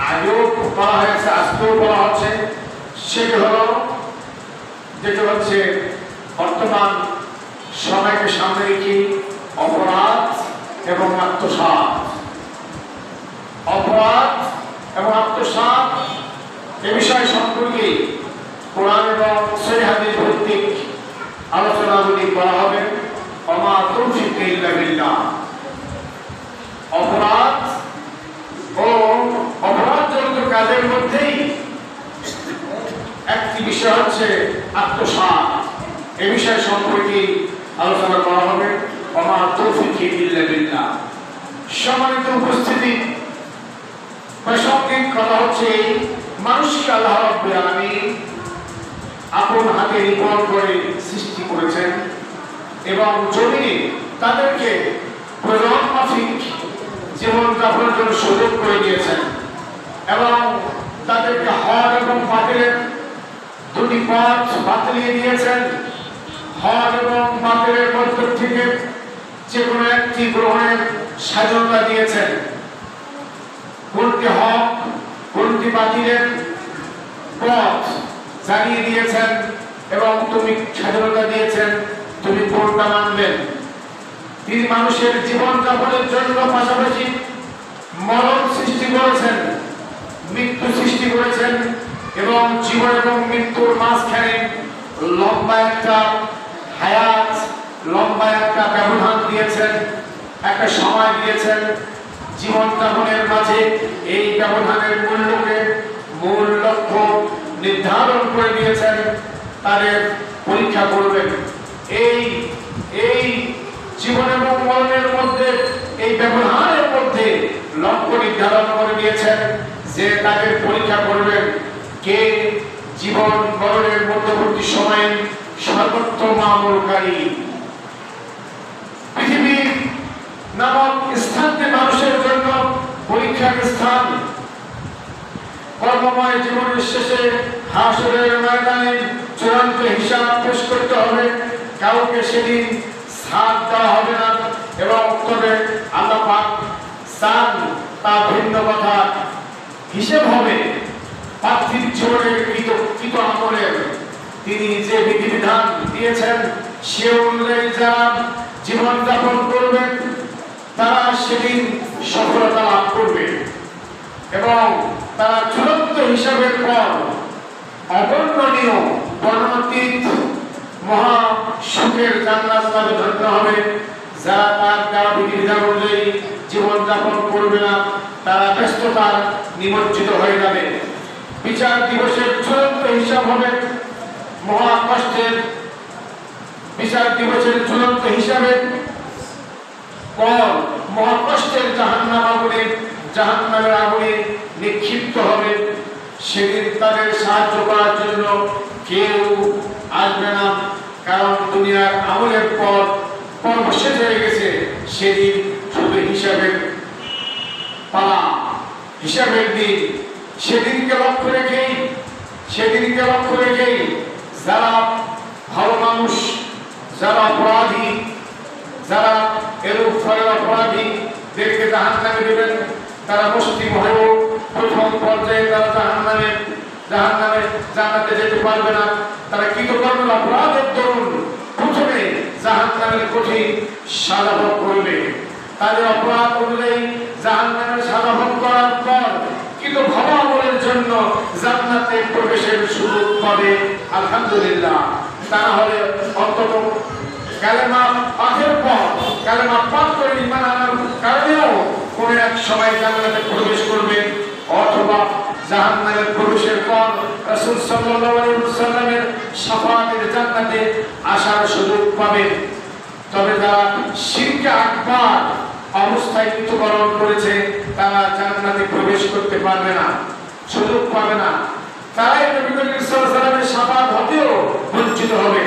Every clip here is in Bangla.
আগেও বলা হয়েছে, আজকেও বলা হচ্ছে, সেটি হলো যেটা হচ্ছে বর্তমান সময়কে সামনে রেখে অপরাধ এবং আত্মসাৎ। অপরাধ এবং আত্মসাৎ এ বিষয় সম্পর্কে কোরআন এবং সহিহ হাদিস ভিত্তিক আলোচনাগুলি করা হবে। ওমা তৌফিক ইল্লা বিল্লাহ। অপরাধ ও অপরাধজনিত কাজের মধ্যেই একটি বিষয় হচ্ছে আত্মসাৎ। এ বিষয় সম্পর্কে আলোচনা করা হবে। ওমা তৌফিক ইল্লা বিল্লাহ। সম্মানিত উপস্থিতি, প্রাসঙ্গিক কথা হচ্ছে মানুষকে আল্লাহ রাব্বুল আলামিন আপন হাতে নির্মাণ করে সৃষ্টি করেছেন এবং জমিনে তাদেরকে প্রয়োজন মাফিক জীবন যাপনের জন্য সুযোগ করে দিয়েছেন এবং তাদেরকে হক এবং বাতিলের দুটি পথ বাতলিয়ে দিয়েছেন। হক এবং বাতিলের মধ্য থেকে যে কোনো একটি গ্রহণের স্বাধীনতা দিয়েছেন। কোনটি হক কোনটি বাতিলের পথ জানিয়ে দিয়েছেন এবং তুমি স্বাধীনতা দিয়েছেন তুমি কোনটা মানবেন। তিনি মানুষের জীবন যাপনের জন্য পাশাপাশি মরণ সৃষ্টি করেছেন, মৃত্যু সৃষ্টি করেছেন এবং জীবন এবং মৃত্যুর মাঝখানে লম্বা একটা হায়াত, লম্বা একটা ব্যবধান দিয়েছেন, একটা সময় দিয়েছেন। জীবন যাপনের মাঝে এই ব্যবধানের মূল লক্ষ্য নির্ধারণ করে দিয়েছেন, তাদের পরীক্ষা করবেন। এই জীবন এবং মরণের মধ্যে, এই ব্যবধানের মধ্যে লক্ষ্য নির্ধারণ করে দিয়েছেন যে তাদের পরীক্ষা করবেন কে জীবন মরণের মধ্যবর্তী সময়ে সর্বোত্তম আমলকারী। পৃথিবী নামক স্থানটি মানুষের জন্য পরীক্ষার স্থান। কর্মময় জীবনের শেষে হাসরের ময়দানে চূড়ান্ত হিসাব পেশ করতে হবে। কাউকে সেদিন ছাড় দেওয়া হবে না এবং তবে আল্লাহ পাক চান তা ভিন্ন কথা। হিসেব হবে পার্থিব জীবনের কৃত আমলের। তিনি যে বিধিবিধান দিয়েছেন সে অনুযায়ী যারা জীবন যাপন করবেন তারা সেদিন সফলতা লাভ করবে এবং তারা চূড়ান্ত হিসাবের পর অবর্ণনীয় বর্ণাতীত মহা সুখের জান্নাত লাভে ধন্য হবে। যারা তার দেওয়া বিধিবিধান অনুযায়ী জীবন যাপন করবে না তারা ব্যস্ততার নিমজ্জিত হয়ে যাবে। বিচার দিবসের চূড়ান্ত হিসাব হবে মহা কষ্টের। বিচার দিবসের চূড়ান্ত হিসাবে পর মহা কষ্টের জাহান্নামের আগুনে নিক্ষিপ্ত হবে। সেদিন তাদের সাহায্য করার জন্য কেউ আসবে না, কারণ দুনিয়ার আমলের পর পর্ব শেষ হয়ে গেছে। সেদিন শুধু হিসাবের পালা, হিসাবের দিন। সেদিনকে লক্ষ্য রেখেই যারা ভালো মানুষ, যারা অপরাধী, যারা এরূপ ফলের অপরাধীদেরকে জাহান্নামে দেবেন তারা মুসলিম হয়েও প্রথম পর্যায়ে তারা জান্নাতে যেতে পারবে না। তারা কৃতকর্মের অপরাধের দরুন প্রথমে জাহান্নামের কঠিন সাজা ভোগ করবে। তাদের অপরাধ অনুযায়ী জাহান্নামের সাজা ভোগ করার পর কিন্তু ভালো আমলের জন্য জান্নাতে প্রবেশের সুযোগ পাবে। আলহামদুলিল্লাহ। তারা হলে অন্তত কালেমা পাঠের পর, কালেমা পাঠ করে ঈমান আনার কারণেও কোন এক সময় জান্নাতে প্রবেশ করবে, অথবা জাহান্নামের প্রবেশের পর রাসূল সাল্লাল্লাহু আলাইহি ওয়াসাল্লামের শাফাআতের জান্নাতে আসার সুযোগ পাবে। তবে যারা শিরকে আকবার অবস্থায় মৃত্যুবরণ করেছে তারা জান্নাতে প্রবেশ করতে পারবে না, সুযোগ পাবে না। তারাই নবী করিম সাল্লাল্লাহু আলাইহি ওয়াসাল্লামের শাফাআত হতেও বঞ্চিত হবে।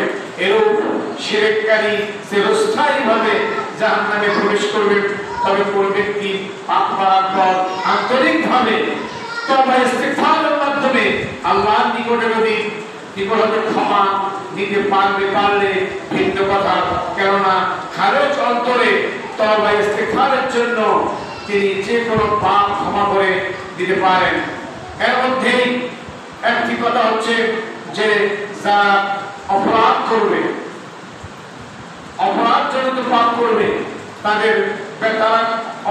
এরূপ শিরককারী চিরস্থায়ীভাবে জাহান্নামে প্রবেশ করবে। তবে কোন ব্যক্তি পাপ করার পর আন্তরিকভাবে তওবা ইস্তিগফারের মাধ্যমে আল্লাহর নিকটে যদি ক্ষমা দিতে পারলে ভিন্ন কথা। কেননা খারেজ অন্তরে তওবা ইস্তিগফারের জন্য তিনি যে কোনো পাপ ক্ষমা করে দিতে পারেন। এর মধ্যেই একটি কথা হচ্ছে যে যারা অপরাধ করবে, অপরাধজনিত পাপ করবে, তাদের তারা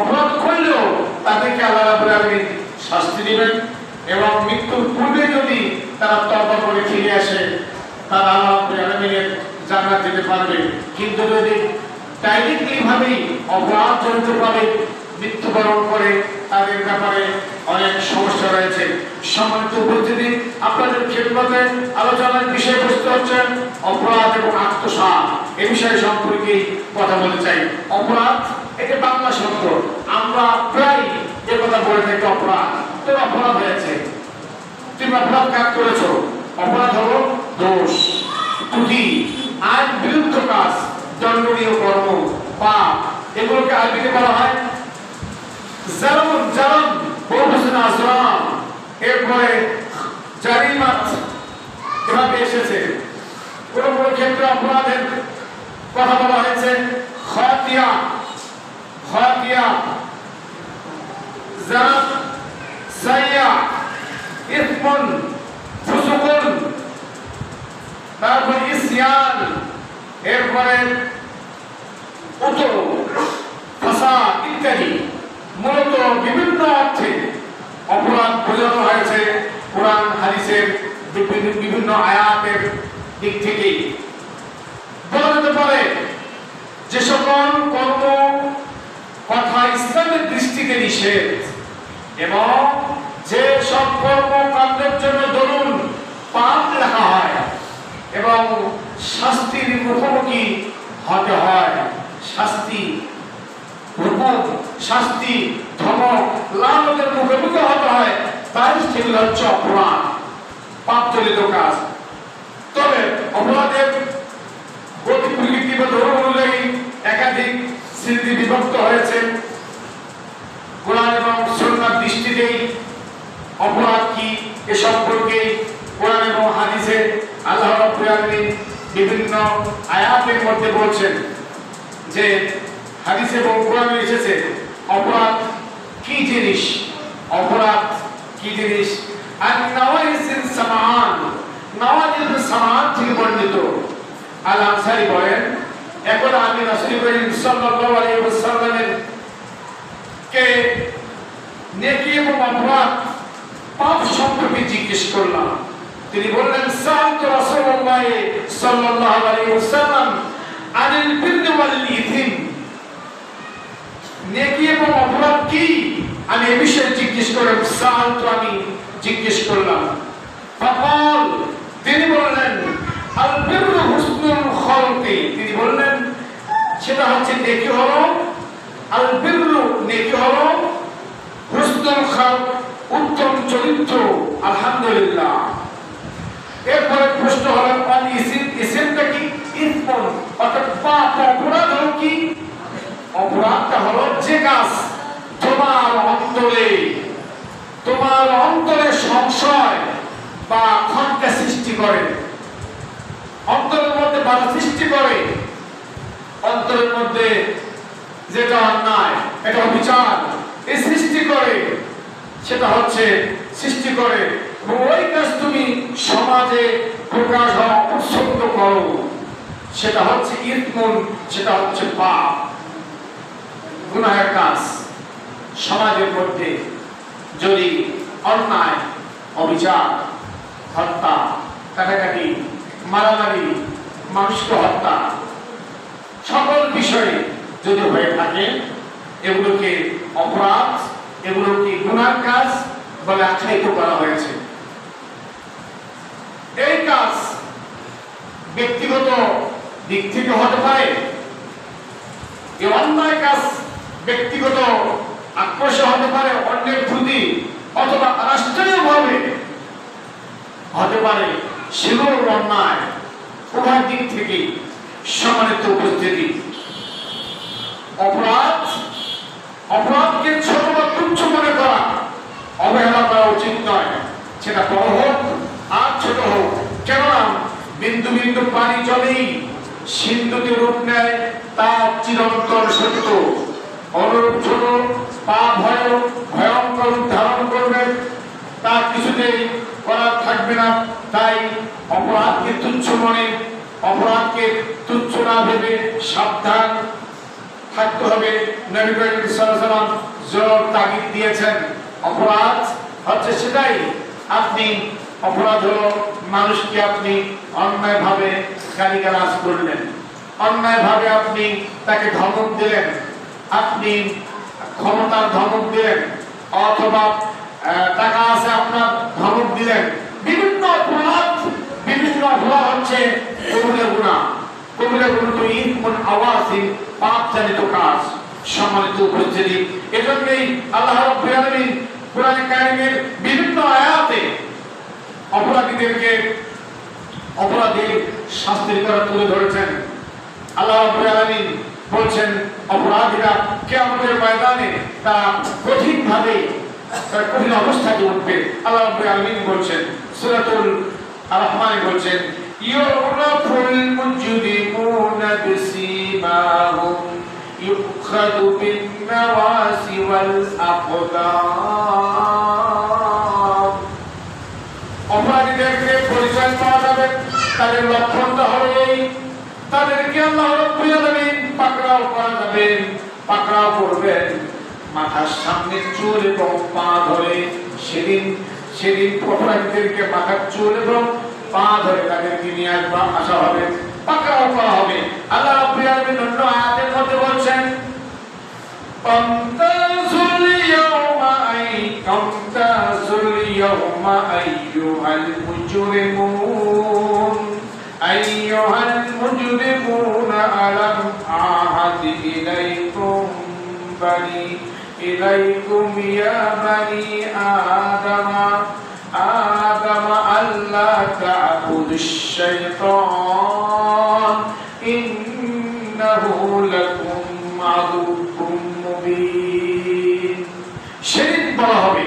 অপরাধ করলেও তাদেরকে আল্লাহ রাব্বুল আলামিন শাস্তি দিবেন এবং মৃত্যুর পূর্বে যদি তারা তওবা করে ফিরে আসে তারা আল্লাহ রাব্বুল আলামিনের জান্নাত যেতে পারবে। কিন্তু যদি ডাইরেক্টলি ভাবেই অপরাধজনিতভাবে মৃত্যুবরণ করে তাদের ব্যাপারে অনেক সমস্যা রয়েছে। সম্মানিত উপস্থিতি, আপনাদের খেদমতে আলোচনার বিষয়বস্তু হচ্ছে অপরাধ এবং আত্মসাৎ। এই বিষয় সম্পর্কে কথা বলতে চাই। অপরাধ এটা বাংলা শব্দ, আমরা প্রায় যে কথা বলে থাকি অপরাধ। তোর অপরাধ হয়েছে, তুমি অপরাধ কাজ করেছো। অপরাধ হলো দোষ, ত্রুটি, আইন বিরুদ্ধ কাজ, দণ্ডনীয় কর্ম, পাপ। এগুলোকে আরবিতে বলা হয় জারম, জারম, বহুবচন আজরাম, এরপরে জারিমাত, এভাবে এসেছে। কোন কোন ক্ষেত্রে অপরাধের কথা বলা হয়েছে খাতিয়া, খাতিয়া, জারম, সাইয়া, ইসমুন, ফুসুকুন, তারপর ইসয়ান, এরপরে উতো, ফাসাদ ইত্যাদি। মূলত বিভিন্ন অর্থে অপরাধ বোঝানো হয়েছে কোরআন হাদিসের বিভিন্ন আয়াতের দিক থেকেই। বলা যেতে পারে যে সকল কর্ম কথা ইসলামের দৃষ্টিতে নিষেধ এবং যে সব কর্মকাণ্ডের জন্য দরুন পাপ লেখা হয় এবং শাস্তির মুখোমুখি হতে হয়, শাস্তি, হুকুম, শাস্তি, ধমক, লানতের মুখোমুখি হতে হয়, তাই সেগুলো হচ্ছে অপরাধ, পাপজনিত কাজ। তবে অপরাধের গতি প্রকৃতি বা ধর্ম অনুযায়ী একাধিক শ্রেণীতে বিভক্ত হয়েছে। কোরআন এবং সুন্নাহর দৃষ্টিতেই অপরাধ কি এ সম্পর্কে কোরআন এবং হাদিসে আল্লাহ রাব্বুল আলামিন বিভিন্ন আয়াতের মধ্যে বলছেন যে হাদিসে এবং কোরআনে এসেছে অপরাধ কি জিনিস, অপরাধ কি জিনিস। আর নওয়াইসিন সামান, নওয়াইসিন সামান থেকে বর্ণিত আল আনসারী বলেন, এখন আমি রাসূল করিম সাল্লাল্লাহু আলাইহি ওয়াসাল্লামের কে নেকি এবং অপরাধ পাপ সম্পর্কে জিজ্ঞেস করলাম। তিনি বললেন সাআলতু রাসূলুল্লাহ সাল্লাল্লাহু আলাইহি ওয়াসাল্লাম আনিল বিররি ওয়াল ইথম, নেকি এবং অপরাধ কি আমি এই বিষয়ে জিজ্ঞেস করলাম। সাআলতু, আমি জিজ্ঞেস করলাম। ফাকাল, তিনি বললেন আল বিররু হুসনুল খালকি, তিনি বললেন সেটা হচ্ছে নেকি হলো, আল বিররু নেকি হলো, হুসনুল খালক উত্তম চরিত্র। আলহামদুলিল্লাহ। এরপরে প্রশ্ন হলো আল ইসম, ইসমটা কি? ইসমুন, অর্থাৎ পাপ, অপরাধ হলো কি? অপরাধটা হলো যে কাজ তোমার অন্তরে সংশয় বা খটকা সৃষ্টি করে, অন্তরের মধ্যে বাধা সৃষ্টি করে, অন্তরের মধ্যে যেটা অন্যায়, এটা অবিচার এই সৃষ্টি করে, সেটা হচ্ছে সৃষ্টি করে এবং ওই কাজ তুমি সমাজে প্রকাশ হওয়া উৎসর্গ করো, সেটা হচ্ছে ইসমুন, সেটা হচ্ছে পাপ, গুনাহের কাজ। সমাজের মধ্যে যদি অন্যায়, অবিচার, হত্যা, কাটাকাটি, মারামারি, মানুষকে হত্যা, সকল বিষয়ে যদি হয়ে থাকে এগুলোকে অপরাধ, এগুলোকে গুনার কাজ বলে আখ্যায়িত করা হয়েছে। এই কাজ ব্যক্তিগত দিক থেকে হতে পারে, এই অন্যায় কাজ ব্যক্তিগত আক্রোশে হতে পারে অন্যের প্রতি, অথবা রাষ্ট্রীয়ভাবে হতে পারে, সেগুলো অন্যায়। উভয় দিক থেকে সম্মানিত উপস্থিতি, অপরাধকে ছোট বা তুচ্ছ মনে করা, অবহেলা করা উচিত নয়, সেটা বড় হোক আর ছোট হোক। কেননা বিন্দু বিন্দু পানি জলেই সিন্ধুতে রূপ নেয়, তা চিরন্তন সত্য। অনুরূপ ছোট পাপ ভয়ঙ্কর রূপ ধারণ করবে, তা কিছুতেই করার থাকবে না। তাই অপরাধকে তুচ্ছ মনে, অপরাধকে তুচ্ছ না ভেবে সাবধান থাকতে হবে। নবী করিম সাল্লাল্লাহু আলাইহি ওয়াসাল্লাম জোর তাগিদ দিয়েছেন। অপরাধ হচ্ছে সেটাই, আপনি অপরাধ হলো মানুষকে আপনি অন্যায়ভাবে গালিগালাজ করলেন, অন্যায়ভাবে আপনি তাকে ধমক দিলেন, আপনি ক্ষমতার ধমক দিলেন, অথবা টাকা আছে আপনার ধমক দিলেন। বিভিন্ন অপরাধ হচ্ছে কবিরা গুনাহ। কবিরা গুনাহ তো ইসমুন আওয়াসিম, পাপজনিত কাজ। সম্মানিত উপস্থিতি, এজন্যই আল্লাহ রাব্বুল আলামিন কোরআনে কারিমের বিভিন্ন আয়াতে অপরাধীর শাস্তির কথা তুলে ধরেছেন। আল্লাহ রাব্বুল আলামিন বলছেন অপরাধীরা কিয়ামতের ময়দানে তারা কঠিন অবস্থায় উঠবে। আল্লাহ রাব্বুল আলামিন বলছেন সূরাতুল আর-রাহমান বলছেন ইউরাফুল মুজরিমুনা বিসীমাহুম ইউখাযু বিন-নাওয়াসি ওয়াল আকদাম। অপরাধীদেরকে পরিচয় পাওয়া যাবে, তাদের লক্ষণটা হবে এই, তাদেরকে আল্লাহ রাব্বুল আলামিন পাকড়াও করা যাবে, পাকড়াও করবেন মাথার সামনে চুল এবং পা ধরে। সেদিন অপরাধীদেরকে মাথার চুল এবং পা ধরে তাদেরকে নিয়ে আসা হবে, পাকড়াও করা হবে। আল্লাহ রাব্বুল আলামিন অন্য আয়াতের মধ্যে বলছেন আমতাজুল ইয়াওমা আইয়ুহাল মুজরিমুন আলাম আহাদ ইলাইকুম ইয়া বানি আদম আল্লা তা'বুদুশ শাইতান ইন্নাহু লাকুম আদুউম মুবিন। সেদিন বলা হবে,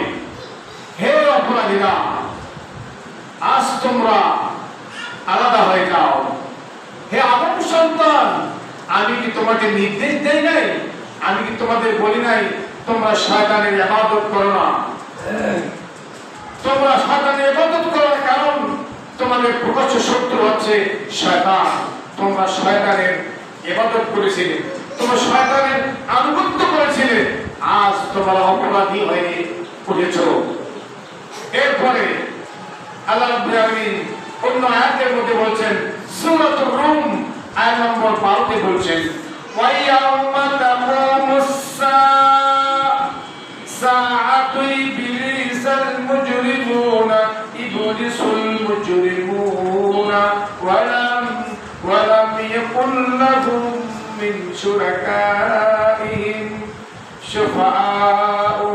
হে অপরাধীরা, আজ তোমরা আলাদা হয়ে যাও। হে আদম সন্তান, আমি কি তোমাকে নির্দেশ দেই নাই? আমি কি তোমাদের বলি নাই তোমরা শয়তানের ইবাদত করো না? তোমরা শয়তানের ইবাদত করো না, কারণ তোমাদের প্রকাশ্য শত্রু হচ্ছে শয়তান। তোমরা শয়তানের ইবাদত করেছিলে, তোমরা শয়তানের আনুগত্য করেছিলে, আজ তোমরা অপরাধী হয়ে উঠেছো। এরপরে আল্লাহ রাব্বুল আলামিন অন্য আয়াতের মধ্যে বলছেন সূরাতুর রুম আয়াত নম্বর 12 তে বলছেন ওয়া ইয়াউমা তাকুমুস সাআতু ইবলিসাল মুজরিমুনা ওয়া লাম ইয়াকুল লাহুম মিন শুরাকাইহিম শুফাআউ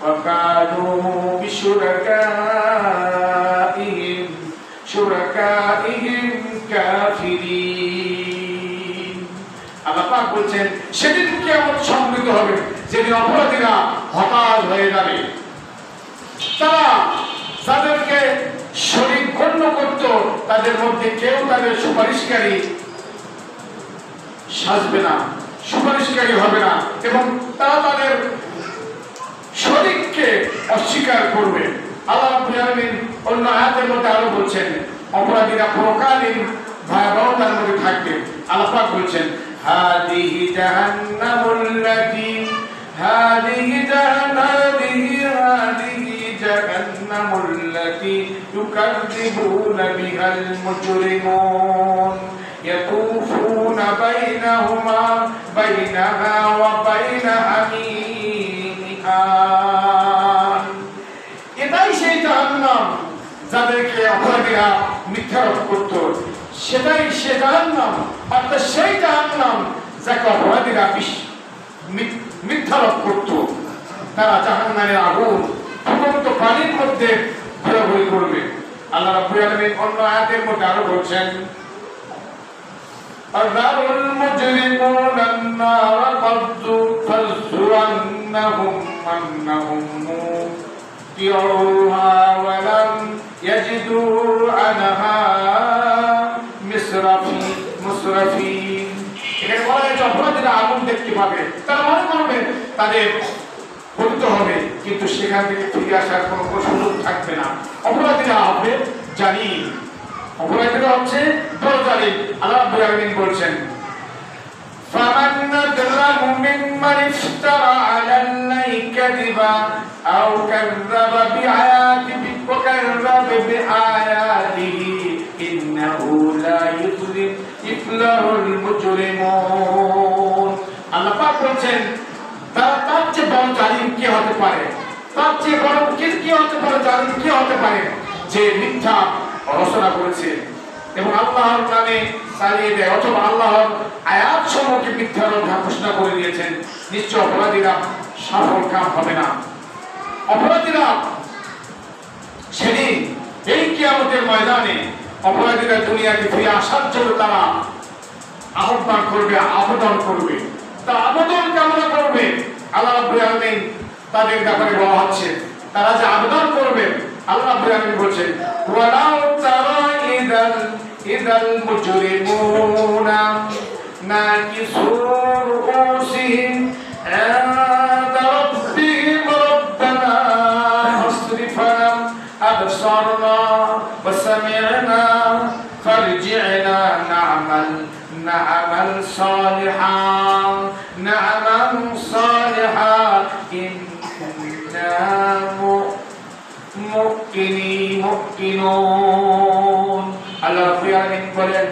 ওয়া কানু বিশুরাকাইহিম কাফিরিন। আল্লাহ পাক বলছেন সেদিন কিয়ামত সংঘটিত হবে, যেদিন অপরাধীরা হতাশ হয়ে যাবে। তারা যাদেরকে শরীক গণ্য করত, তাদের মধ্যে কেউ তাদের সুপারিশকারী সাজবে না, সুপারিশকারী হবে না, এবং তারা তাদের শরীককে অস্বীকার করবে। আল্লাহ রাব্বুল আলামিন অন্য আয়াতের মধ্যে আরো বলছেন অপরাধীরা পরকালীন ভয়াবহতার মধ্যে থাকবে। আল্লাহ পাক বলছেন হাদিহি জাহান্নামুল্লাতী ইউকাযযিবুনা বিহাল মুজরিমুন ইয়াতুফুনা বাইনাহা ওয়া বাইনা হামীমিহা। এটাই সেই জাহান্নাম যাদেরকে অপরাধীরা মিথ্যারোপ করত, সেটাই সে জাহান্নাম, অর্থাৎ সেই জাহান্নাম যাকে অপরাধীরা মিথ্যারোপ করত। তারা জাহান্নামের আগুন ফুটন্ত পানির মধ্যে ঘোরাঘুরি করবে। আল্লাহ রাব্বুল আলামিন অন্য আয়াতের মধ্যে আরো বলছেন আযারুল মুজরিমুনা আন-নার ফাযুরান্নাহুম আন্নাহুম মুতিউহা ওয়া লাম ইয়াজিদু আনহা মুসরাফিন। এখানে বলা হয়েছে অপরাধীরা আগুন দেখতে পাবে, তারা মনে করবে তাদের পতিত হবে, কিন্তু সেখান থেকে ফিরে আসার কোনো সুযোগ থাকবে না। অপরাধীরা হবে জালিম, অপরাধীরা হচ্ছে বড় জালিম। আল্লাহ রাব্বুল আলামিন বলছেন فمن أظلم ممن افترى على الله كذبا أو كذب بآياته إنه لا يفلح المجرمون। আল্লাহ পাক বলছেন তার চেয়ে বড় জালিম কে হতে পারে, তার চেয়ে বড় কি হতে পারে, জালিম কে হতে পারে, যে মিথ্যা রচনা করেছে এবং আল্লাহর নামে চালিয়ে দেয়, অথবা আল্লাহর আয়াত সমূহকে মিথ্যার ঘোষণা করে দিয়েছেন। নিশ্চয় অপরাধীরা সফল কাম হবে না। অপরাধীরা সেদিন এই কিয়ামতের ময়দানে অপরাধীরা দুনিয়াতে ফিরে আসার জন্য তারা আহ্বান করবে, আবেদন করবে, তারা আবেদন কামনা করবে। আল্লাহ রাব্বুল আলামিন তাদের ব্যাপারে বলা হচ্ছে তারা যে আবেদন করবে, আল্লাহ রাব্বুল আলামিন বলেন ওয়ালাউ তারা ইদাল মুজরিমুনা নাকিসু রুউসিহিম ইনদা রাব্বিহিম রব্বানা আসরিফ আবসারনা ওয়া সামি'না ফারজি'না نعمل صالحا إنا মুকিনুন। আল্লাহ রাব্বুল আলামিন বলেন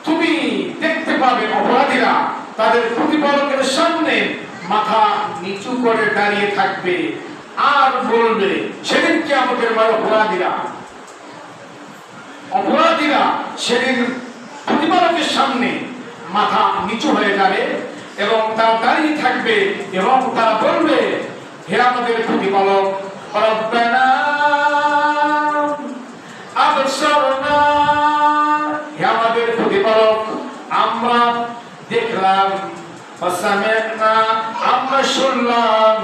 তুমি দেখতে পাবে অপরাধীরা তাদের প্রতিপালকের সামনে মাথা নিচু করে দাঁড়িয়ে থাকবে আর বলবে, সেদিন কিয়ামতের মাঠে অপরাধীরা সেদিন প্রতিপালকের সামনে মাথা নিচু হয়ে যাবে এবং তারা দাঁড়িয়ে থাকবে এবং তারা বলবে, হে আমাদের প্রতিপালক, রব্বানা আবসারনা, হে আমাদের প্রতিপালক আমরা দেখলাম, ওয়াসামি'না আমরা শুনলাম,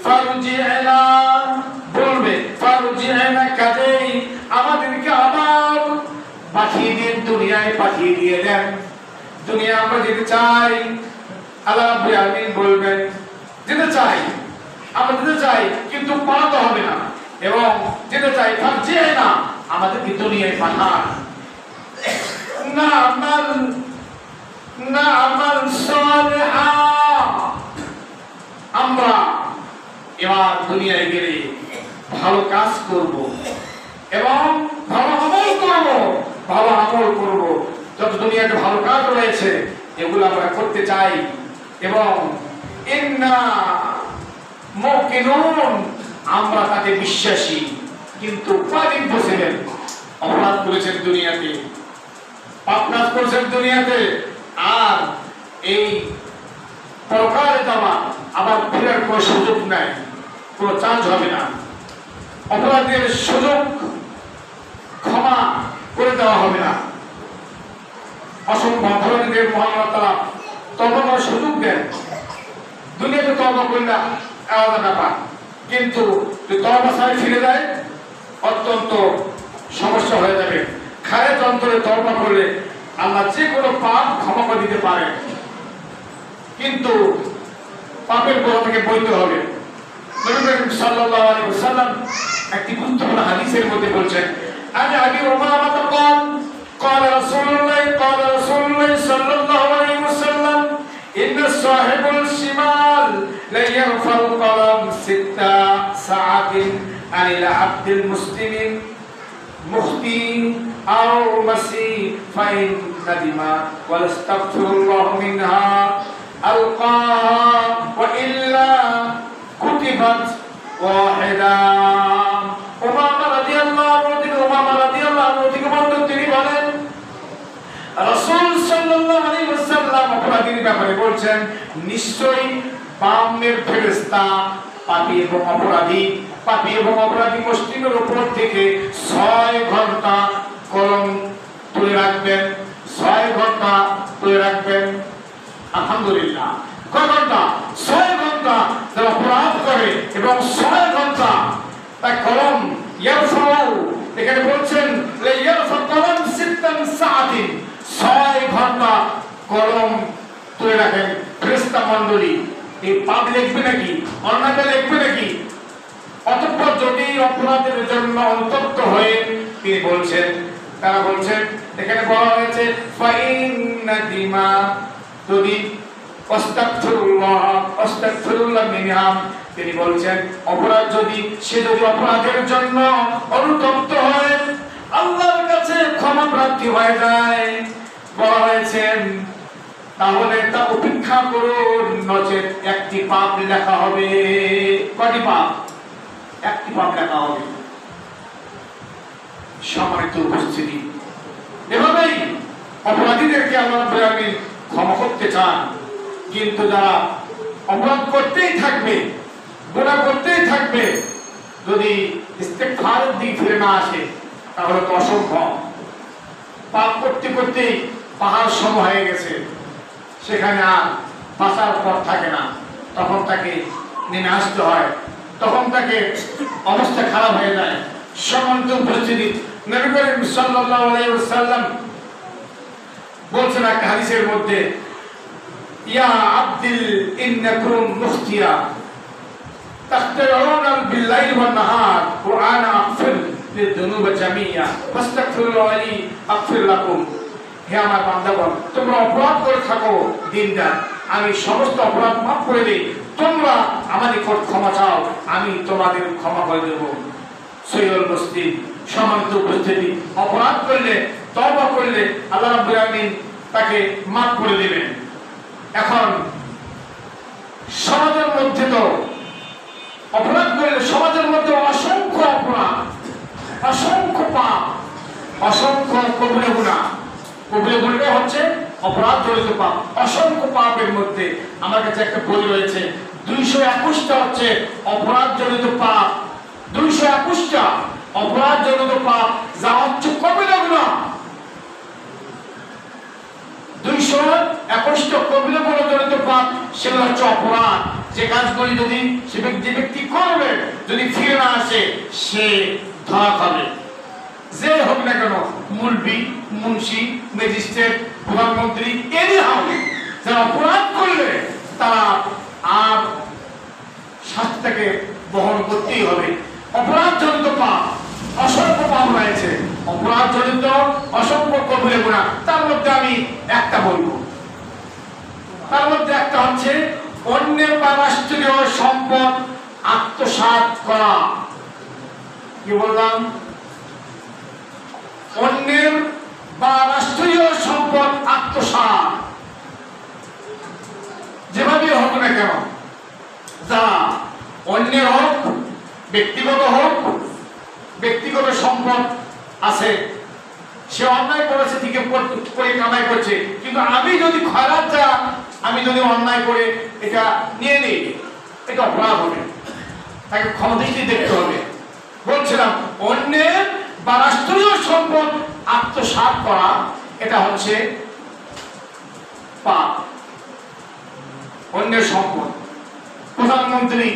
ফারজি'না বলবে, ফারজি'না কাদেই আমাদেরকে আবার পাঠিয়ে দিন, দুনিয়ায় পাঠিয়ে দিয়ে দেন, দুনিয়া আমরা যেতে চাই। আল্লাহ রাব্বুল আলামিন বলবেন যেতে চাই, আমরা যেতে চাই কিন্তু পালাতে হবে না, এবং যেতে চাই ফারজি'না আমাদেরকে দুনিয়ায় পাঠান, না'মাল সালিহা আমরা এবার দুনিয়ায় গেলে ভালো কাজ করব এবং ভালো আমল করব, যত দুনিয়াতে ভালো কাজ রয়েছে এগুলো আমরা করতে চাই, এবং ইন্না মুকিনুন আমরা তাতে বিশ্বাসী। কিন্তু কয়দিন বসেছেন, অপরাধ করেছেন দুনিয়াতে, পাপ কাজ করেছেন দুনিয়াতে, আর এই পরকালে যাওয়া আবার ফেরার কোনো সুযোগ নাই, কোনো চান্স হবে না। অপরাধের সুযোগ ক্ষমা করে দেওয়া হবে না, অসম্ভব। অপরাধীদের মহান আল্লাহ তাআলা তওবা করার সুযোগ দেন, দুনিয়াতে তওবা করলে আলাদা ব্যাপার, কিন্তু যদি তওবা ছাড়া ফিরে যায় অত্যন্ত সমস্যা হয়ে যাবে। খায়ের অন্তরে তওবা করলে আল্লাহ যে কোনো পাপ ক্ষমা করে দিতে পারেন, কিন্তু পাপের গোড়া থেকে বইতে হবে। নবী করিম সাল্লাল্লাহু আলাইহি ওয়াসাল্লাম একটি গুরুত্বপূর্ণ হাদিসের মধ্যে বলছেন, আন আবি উমামা قال رسول الله صلى الله عليه وسلم إن صاحب الشمال لا يرفع القلم 6 ساعات عن العبد المسلم مخطئ أو مسيء فإن ندم واستغفر الله منها ألقاها وإلا كتبت واحدة। উমামা রাদিয়াল্লাহু আনহু থেকে বর্ণিত, তিনি বলেন রাসূল সাল্লাল্লাহু আলাইহি ওয়াসাল্লাম অপরাধীর ব্যাপারে বলছেন, নিশ্চয়ই বামের ফেরেশতা পাপী এবং অপরাধী মুসলিমের উপর থেকে 6 ঘন্টা কলম তুলে রাখবেন, 6 ঘন্টা তুলে রাখবেন। আলহামদুলিল্লাহ, কয় ঘন্টা? 6 ঘন্টা যারা অপরাধ করে এবং 6 ঘন্টা তা কলম ইয়ারফাউ, এখানে বলছেন ইয়ারফা কলম 6 সাআতিন, 6 ঘন্টা কলম তুলে রাখেন ফেরেশতা মণ্ডলী। এই পাপ লিখবে নাকি, অন্যায়টা লিখবে নাকি? অতঃপর যদি অপরাধের জন্য অনুতপ্ত হয়ে তিনি বলছেন, তারা বলছেন এখানে বলা হয়েছে ফাইন্না দিমা, যদি আস্তাগফিরুল্লাহ মিনহা, তিনি বলছেন অপরাধ যদি সে যদি অপরাধের জন্য অনুতপ্ত হয় আল্লাহর কাছে ক্ষমা প্রার্থী হয়ে যায়, বলা হয়েছে তাহলে তা উপেক্ষা করুন, নচেত একটি পাপ লেখা হবে। কয়টি পাপ? একটি পাপ লেখা হবে। সম্মানিত উপস্থিতি, এভাবেই অপরাধীদেরকে আল্লাহ রাব্বুল আলামিন ক্ষমা করতে চান। কিন্তু যারা অপরাধ করতেই থাকবে, গুনাহ করতেই থাকবে, যদি ইস্তেগফারের দিক ফিরে না আসে তাহলে তো অসম্ভব। পাপ করতে করতেই পাহাড় সম হয়ে গেছে, সেখানে আর বাঁচার পথ থাকে না, তখন তাকে নেমে আসতে হয়, তখন তাকে অবস্থা খারাপ হয়ে যায়। সম্মানিত উপস্থিতি, নবী করিম সাল্লাল্লাহু আলাইহি ওয়াসাল্লাম বলছেন এক হাদিসের মধ্যে, ইয়া আব্দিল ইন্নাকুম মুখতিয়া তাখতারুনা বিল-লাইলি ওয়ান-নাহার ওয়া আনা আগফির লিয-যুনুব জামিয়া ফাস্তাগফিরু লি আগফির লাকুম। হে আমার বান্দাগণ, তোমরা অপরাধ করে থাকো দিন রাত, আমি সমস্ত অপরাধ মাফ করে দিই। তোমরা আমার নিকট ক্ষমা চাও, আমি তোমাদের ক্ষমা করে দেব। সহিহুল মুসলিম। সম্মানিত উপস্থিতি, অপরাধ করলে, তওবা করলে আল্লাহ রাব্বুল আলামিন তাকে মাফ করে দিবেন। এখন সমাজের মধ্যে তো অপরাধ করলে সমাজের মধ্যে অসংখ্য অপরাধ, অসংখ্য পাপ, অসংখ্য কবিরা গুনাহ। কবিরা গুনাহ হচ্ছে অপরাধ জড়িত পাপ। অসংখ্য পাপের মধ্যে আমার কাছে একটা বই রয়েছে, 221টা হচ্ছে অপরাধ জড়িত পাপ। 221টা অপরাধ জড়িত পাপ যা হচ্ছে কবিরা গুনাহ। 221টা কবিরা গুনাহ জড়িত পাপ, সেগুলো হচ্ছে অপরাধ। যে কাজগুলি যদি যে ব্যক্তি করবে, যদি ফিরে না আসে, সে ধরা খাবে। যে হোক না কেন, মুলবি, মুন্সি, ম্যাজিস্ট্রেট, প্রধানমন্ত্রী, এরই হবে, যারা অপরাধ করলে তারা আর শাস্তিটাকে বহন করতেই হবে। অপরাধ জড়িত পাপ, অসংখ্য পাপ রয়েছে, অপরাধ জড়িত অসংখ্য কবিরা গুনাহ। তার মধ্যে আমি একটা বলবো, তার মধ্যে একটা হচ্ছে অন্যের বা রাষ্ট্রীয় সম্পদ আত্মসাৎ করা। কি বললাম? অন্যের বা রাষ্ট্রীয় সম্পদ আত্মসাৎ, যেভাবে হোক না কেন, যারা অন্যের হোক, ব্যক্তিগত হোক, ব্যক্তিগত সম্পদ আছে, সে অন্যায় করেছে, থেকে করে কামাই করছে, কিন্তু আমি যদি খয়রাত যা, আমি যদি অন্যায় করে এটা নিয়ে নিই, এটা অপরাধ হবে, তাকে ক্ষমতাটি দেখতে হবে। বলছিলাম অন্যের বা রাষ্ট্রীয় সম্পদ আত্মসাৎ করা, এটা হচ্ছে পাপ। অন্যের সম্পদ, প্রধানমন্ত্রী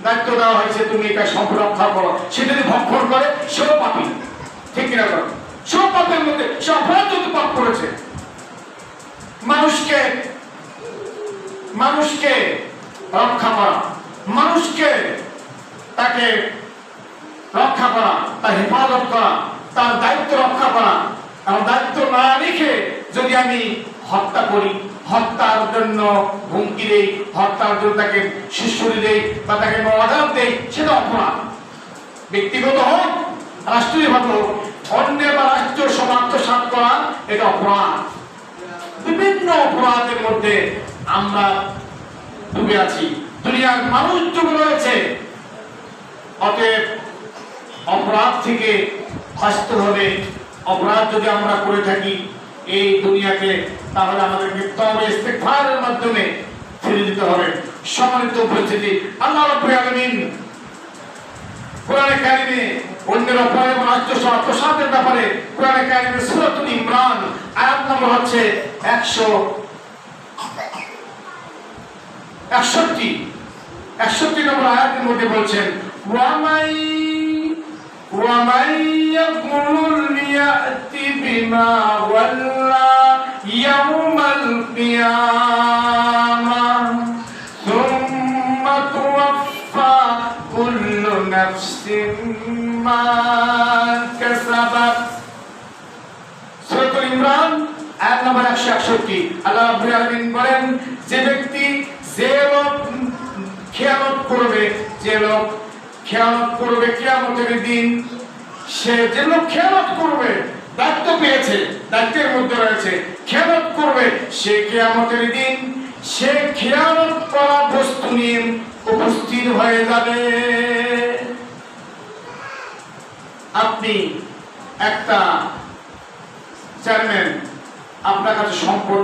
দায়িত্ব দেওয়া হয়েছে, তুমি এটা সম্পদ রক্ষা করো, সে যদি ভক্ষণ করে সেও পাপী, ঠিক কিনা করো? সব পাপের মধ্যে সে অপরাধ যদি পাপ করেছে। মানুষকে রক্ষা করা, মানুষকে তাকে রক্ষা করা, তার হেফাজত করা, তার দায়িত্ব রক্ষা করা, আমার দায়িত্ব না রেখে যদি আমি হত্যা করি, হত্যার জন্য হুমকি দেই, হত্যার জন্য তাকে শিশুরি দেই বা তাকে মর্যাদা দেই, সেটা অপরাধ। ব্যক্তিগত হোক, রাষ্ট্রীয় হোক, অন্যের বা রাষ্ট্রীয় সম্পদ আত্মসাৎ করা, এটা অপরাধ। বিভিন্ন অপরাধের মধ্যে আমরা ডুবে আছি, দুনিয়ার মানুষ ডুবে রয়েছে। অতএব অপরাধ থেকে বাঁচতে হবে। অপরাধ যদি আমরা করে থাকি এই দুনিয়াতে, তাহলে আমাদেরকে তওবা ইস্তেগফারের মাধ্যমে ফিরে দিতে হবে। সম্মানিত উপস্থিতি, আল্লাহ রাব্বুল আলামিন কোরআনে কারিমে অন্যের অপরাধ এবং আত্মসাতের ব্যাপারে কোরআনে কারিমে সূরাতুল ইমরান আয়াত নম্বর হচ্ছে 161 নম্বর আয়াতের মধ্যে বলছেন, وَمَن يَقُلْ يَأْتِ بِمَا وَلَّى يَوْمَ الْقِيَامَةِ ثُمَّ مما كسبت সূরা ইমরান আয়াত নম্বর 161 আল্লাহ রাব্বুল আলামিন বলেন যে ব্যক্তি যে লোক খেয়ানত করবে কিয়ামতের দিন সে যে লোক খেয়ানত করবে দায়িত্ব পেয়েছে দায়িত্বের মধ্যে রয়েছে খেয়ানত করবে সে কিয়ামতের দিন সে খেয়ানত করা বস্তু নিয়ে উপস্থিত হয়ে যাবে আপনি একটা চেয়ারম্যান আপনার কাছে সম্পদ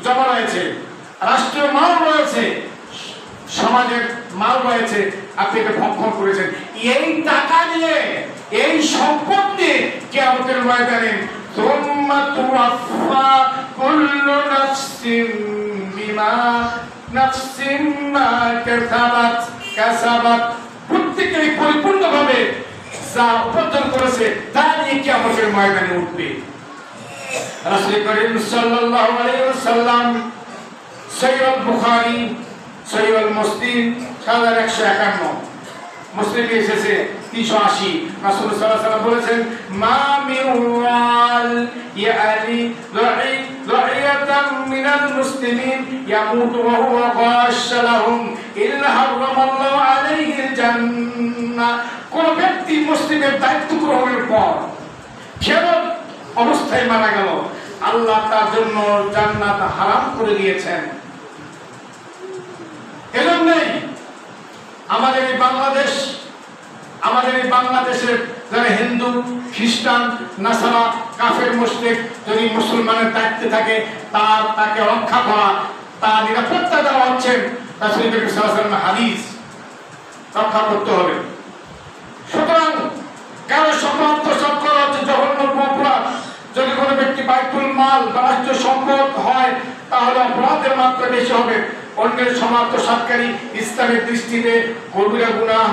জমা রয়েছে রাষ্ট্রীয় মাল রয়েছে সমাজের মাল রয়েছে আপনি এটা ভক্ষণ করেছেন এই টাকা নিয়ে এই সম্পদ নিয়ে কিয়ামতের ময়দানে সুম্মা তুওয়াফা কুল্লু নাফসিন বিমা নাফসিন মা কাসাবাত প্রত্যেককে পরিপূর্ণভাবে যা উপার্জন করেছে তা নিয়ে কিয়ামতের ময়দানে উঠবে রাসূল করিম সাল্লাল্লাহু আলাইহি ওয়াসাল্লাম সহিহ বুখারী সহিহ মুসলিম 1151 মুসলিমে এসেছে 380 রাসূল সাল্লাল্লাহু আলাইহি ওয়াসাল্লাম বলেছেন মা মিওয়াল ইয়ালি রাইয়াতাম মিনাল মুসলিমিন ইয়ামুতু ওয়া হুয়া গাশলাহুম ইল্লা হারামাল্লাহু আলাইহিল জান্নাহ কোন ব্যক্তি মুসলিমের দায়িত্ব গ্রহণের পর খেয়ানত অবস্থায় মারা গেল আল্লাহ তার জন্য জান্নাত হারাম করে দিয়েছেন এজন্যই আমাদের এই বাংলাদেশের যারা হিন্দু খ্রিস্টান নাসারা কাফের মুশরিক যদি মুসলমানের দায়িত্বে থাকে তাকে রক্ষা করা তার নিরাপত্তা দেওয়া হচ্ছে রাসূল করিম সাল্লাল্লাহু আলাইহি ওয়াসাল্লামের হাদিস রক্ষা করতে হবে সুতরাং কারো সম্পদ আত্মসাৎ করা হচ্ছে জঘন্য অপরাধ যদি কোনো ব্যক্তি বাইতুল মাল বা রাষ্ট্রীয় সম্পদ হয় তাহলে অপরাধের মাত্রা বেশি হবে অন্যের সম্পদ আত্মসাৎকারী ইসলামের দৃষ্টিতে কবিরা গুনাহ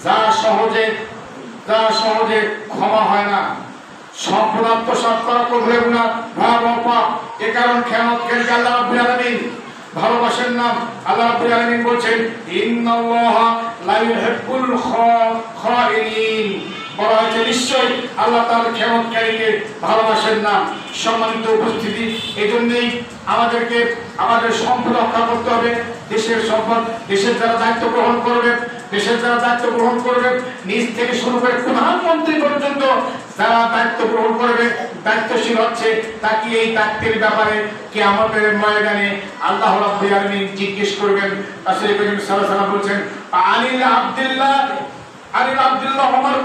যা সহজে ক্ষমা হয় না সম্পদ আত্মসাৎ করা কবিরা গুনাহ ভয়াবহ পাপ এ কারণ খেয়ানতকারীকে আল্লাহ রাব্বুল আলামিন ভালোবাসেন না আল্লাহ রাব্বুল আলামিন বলেন ইন্নাল্লাহা লা ইউহিব্বুল খাইনিন বলা হয়েছে নিশ্চয়ই আল্লাহ তাআলা খেয়ানতকারীকে ভালোবাসেন না সম্মানিত উপস্থিতি এজন্যই আমাদেরকে আমাদের সম্পদ রক্ষা করতে হবে দেশের সম্পদ দেশের যারা দায়িত্ব গ্রহণ করবে নিজ থেকে শুরু করে প্রধানমন্ত্রী পর্যন্ত যারা দায়িত্ব গ্রহণ করবে দায়িত্বশীল হচ্ছে তাকে এই দায়িত্বের ব্যাপারে কিয়ামতের ময়দানে আল্লাহ রাব্বুল আলামিন জিজ্ঞেস করবেন রাসূল করিম সাল্লাল্লাহু আলাইহি ওয়াসাল্লাম বলেছেন عن عبد الله عمر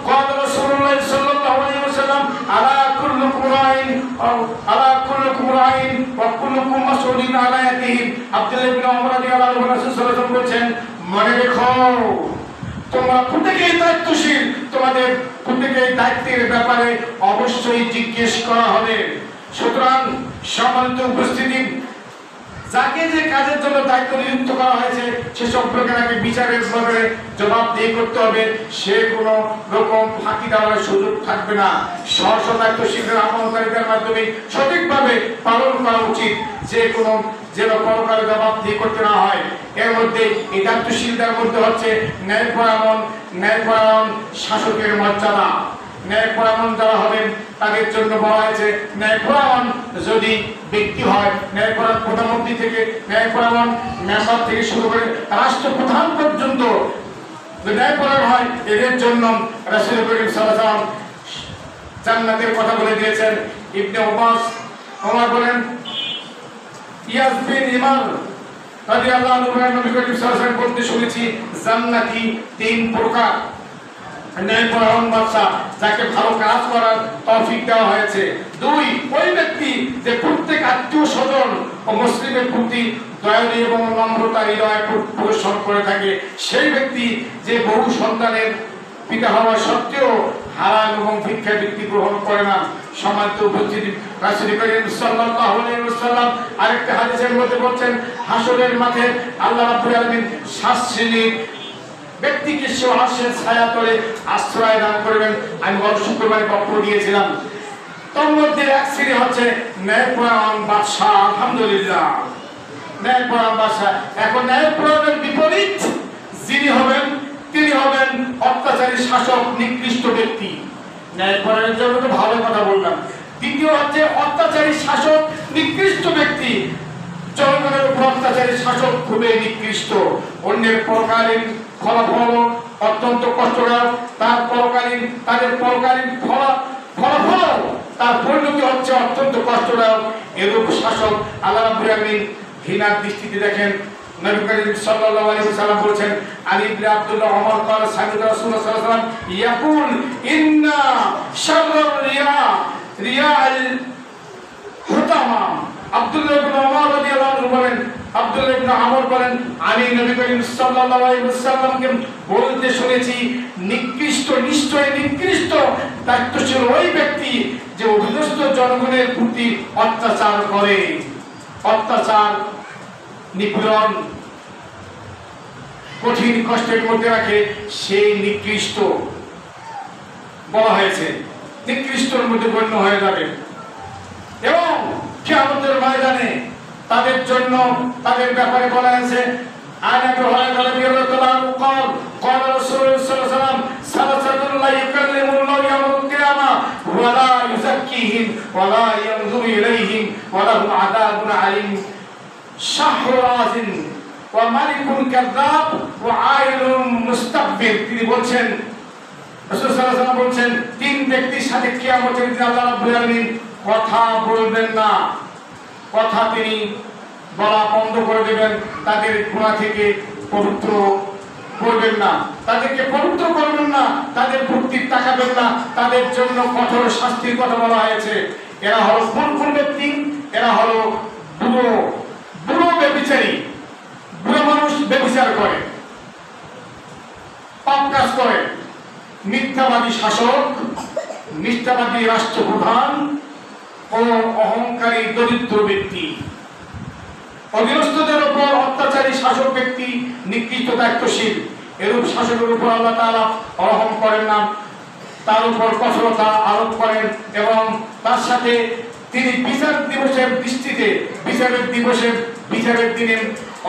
قال رسول الله صلى الله عليه وسلم ألا كلكم راع وكلكم مسؤول عن رعيته عبد الله بن عمر رضي الله عنه রাসূল সাল্লাল্লাহু আলাইহি ওয়াসাল্লাম বলেছেন মনে রেখো তোমরা প্রত্যেকেই দায়িত্বশীল তোমাদের প্রত্যেকেই দায়িত্বের ব্যাপারে অবশ্যই জিজ্ঞেস করা হবে সুতরাং সম্মানিত উপস্থিতি যাকে যে কাজের জন্য দায়িত্ব নিযুক্ত করা হয়েছে সে সম্পর্কে তাকে বিচারের ব্যাপারে জবাবদিহি করতে হবে সে কোনো রকম ফাঁকি দেওয়ার সুযোগ থাকবে না দায়িত্বশীলদের আমলকারীদের মাধ্যমে সঠিকভাবে পালন করা উচিত যেন পরকালে জবাবদিহি করতে না হয় এর মধ্যে এই দায়িত্বশীলদের মধ্যে হচ্ছে ন্যায়পরায়ণ শাসকের মর্যাদা ন্যায়পরায়ণ যারা হবেন তাদের জন্য বলা হয়েছে ন্যায়পরায়ণ যদি ব্যক্তি হয় ন্যায়পরায়ণ প্রধানমন্ত্রী থেকে ন্যায়পরায়ণ মেম্বার থেকে শুরু করে রাষ্ট্রপ্রধান পর্যন্ত ন্যায়পরায়ণ হয় এদের জন্য রাসূল করিম সাল্লাল্লাহু আলাইহি ওয়াসাল্লাম জান্নাতের কথা বলে দিয়েছেন ইবনে ওমর বলেন ইয়াস বিন ইমার রাদিয়াল্লাহু আনহু নবী করিম সাল্লাল্লাহু আলাইহি ওয়াসাল্লাম বলতে শুনেছি জান্নাতি তিন প্রকার ন্যায়পরায়ণ বাদশা যাকে ভালো কাজ করার তৌফিক দেওয়া হয়েছে দুই ওই ব্যক্তি যে প্রত্যেক আত্মীয় স্বজন ও মুসলিমের প্রতি দয়ালু এবং নম্রতা হৃদয় প্রদর্শন করে থাকে সেই ব্যক্তি যে বহু সন্তানের পিতা হওয়া সত্ত্বেও হারাম এবং ভিক্ষা বৃত্তি গ্রহণ করে না সম্মানিত উপস্থিতি রাসূল করিম সাল্লাল্লাহু আলাইহি ওয়াসাল্লাম আরেকটা হাদিসের মধ্যে বলেন হাসরের মাঠে আল্লাহ রাব্বুল আলামিন 7 শ্রেণীর ব্যক্তিকে আরশের ছায়া তলে আশ্রয় দান করবেন আমি গত শুক্রবারে বক্তব্য দিয়েছিলাম তার মধ্যে এক শ্রেণী হচ্ছে ন্যায়পরায়ণ বাদশা আলহামদুলিল্লাহ ন্যায়পরায়ণ বাদশা এখন ন্যায়পরায়ণের বিপরীত যিনি হবেন তিনি হবেন অত্যাচারী শাসক, নিকৃষ্ট ব্যক্তি। ন্যায়পরায়ণের জন্য তো ভালো কথা বললাম। দ্বিতীয় হচ্ছে অত্যাচারী শাসক, নিকৃষ্ট ব্যক্তি। জনগণের উপর অত্যাচারী শাসক খুবই নিকৃষ্ট। অন্যের পরকালীন ফলাফল অত্যন্ত কষ্টদায়ক, তাদের পরকালীন ফলাফল তার পরিণতি হচ্ছে অত্যন্ত কষ্টদায়ক। এরূপ শাসক আল্লাহ রাব্বুল আলামিন ঘৃণার দৃষ্টিতে দেখেন। নবী করিম সাল্লাল্লাহু আলাইহি ওয়াসাল্লাম বলেছেন, আলী ইবনে আব্দুল্লাহ ওমর قال سمعت رسول الله صلى الله عليه وسلم يقول ان شر الرياء رياء الحطمة। আব্দুল্লাহ ইবনে ওমর রাদিয়াল্লাহু আনহু বলেন, আব্দুল্লাহ ইবনে আমর বলেন, আমি নবী করিম সাল্লাল্লাহু আলাইহি ওয়াসাল্লামকে বলতে শুনেছি, নিকৃষ্ট, নিশ্চয় নিকৃষ্ট দায়িত্বশীল ওই ব্যক্তি যে অভিযুক্ত জনগণের প্রতি অত্যাচার করে, অত্যাচার, নিপীড়ন, কঠিন কষ্টের মধ্যে রাখে, সেই নিকৃষ্ট বলা হয়েছে, নিকৃষ্টর মধ্যে গণ্য হয়ে যাবে। এবং কিয়ামতের ময়দানে তাদের জন্য, তাদের ব্যাপারে বলা হয়েছে, আনাবি হরায়রা রাদিয়াল্লাহু তাআলা আনহু قال قال رسول الله صلى الله عليه وسلم ثلاثة لا يكلم الله يوم القيامة ولا يزكيهم ولا ينظر إليهم ولهم عذاب عليم شهر رازن وملك كذاب وعائل مستكبر। তিনি বলছেন, রাসূল সাল্লাল্লাহু আলাইহি ওয়াসাল্লাম বলছেন, তিন ব্যক্তির সাথে কিয়ামতের দিন আল্লাহ রাব্বুল আলামিন কথা বলবেন না, কথা তিনি বলা বন্ধ করে দেবেন, তাদের গুনাহ থেকে পবিত্র করবেন না, তাদেরকে পবিত্র করবেন না, তাদের ভক্তি তাকাবেন না, তাদের জন্য কঠোর শাস্তির কথা বলা হয়েছে। এরা হলো কোন ব্যক্তি? এরা হলো বুড়ো ব্যভিচারী। বুড়ো মানুষ ব্যভিচার করে, পাপ কাজ করে, মিথ্যাবাদী শাসক, মিথ্যাবাদী রাষ্ট্রপ্রধান ও অহংকারী দরিদ্র ব্যক্তি। অধীনস্থদের উপর অত্যাচারী শাসক ব্যক্তি, নিকৃষ্ট দায়িত্বশীল, এরূপ শাসকের উপর আল্লাহ তাআলা রহম করেন না, তার উপর কঠোরতা আরোপ করেন এবং তার সাথে তিনি বিচারের দিনে